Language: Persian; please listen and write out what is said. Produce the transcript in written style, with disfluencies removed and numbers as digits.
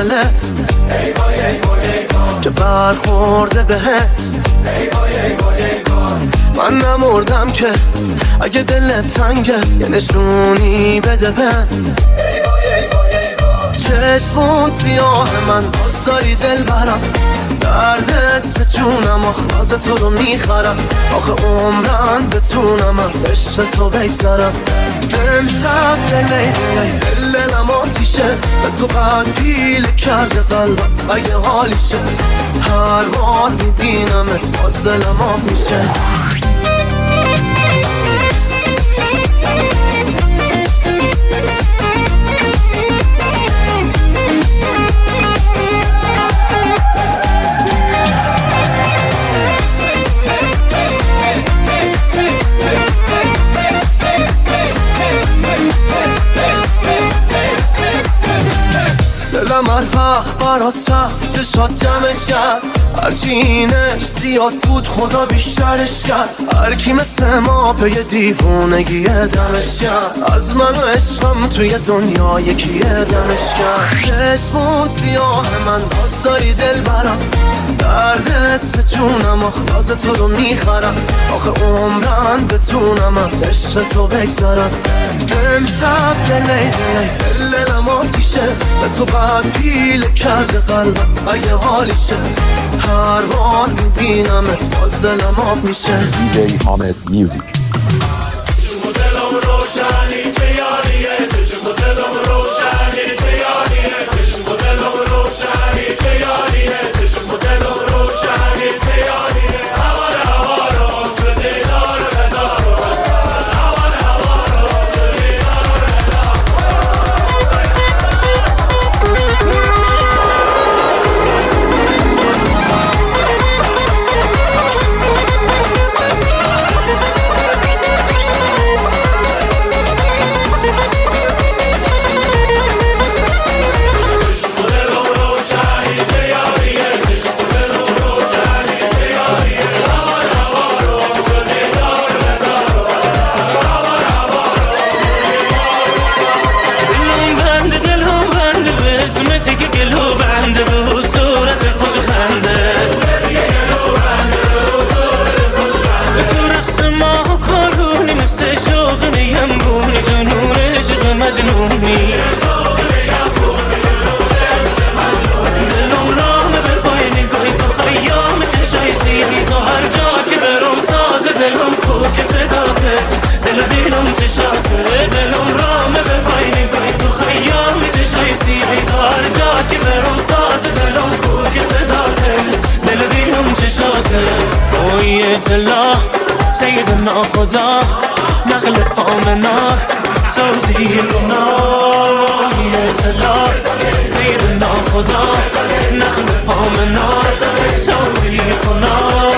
دلت ای وای ای وای ای وای که برخورده بهت ای وای ای وای ای وای من نمردم که اگه دلت تنگه یه نشونی بده به ای وای ای وای ای وای چشمون سیاه من باز داری دل برم دردت به جونم آخلاز تو رو میخرم آخه عمرن بتونم از عشق تو بگذرم امشب دلم آتیشه به تو قد پیل کرده قلبم اگه حالیشه هر بار میبینمت باز دلم آب میشه دلم هر وقت برات رفت چشات جمعش کرد هرچی اینش زیاد بود خدا بیشترش کرد هر کی مثل ما پی دیوونگی دمش کرد از من و عشقم توی دنیا یکی دمش کرد چشمون سیاه من باز داری دل برم دردت به جونم آخلاز تو رو میخرم آخه عمرن بتونم از عشق تو بگذرم امشب دلم آتیشه به تو قد پیل کرده قلبم اگه حالیشه هر بار میبینمت باز دلم آب میشه DJ حامد میوزیک چشم دلم روشنی چه یاریه چشم دلم روشنی چه یاریه چشم دلم روشنی چه یاریه چشم دلم روشنی چه یاریه هوار هوارم شده دار بدار هوار هوارم شده دار سيدنا خدا نخلق قومنا سوزي النار يا الله سيدنا خدا نخلق قومنا سوزي النار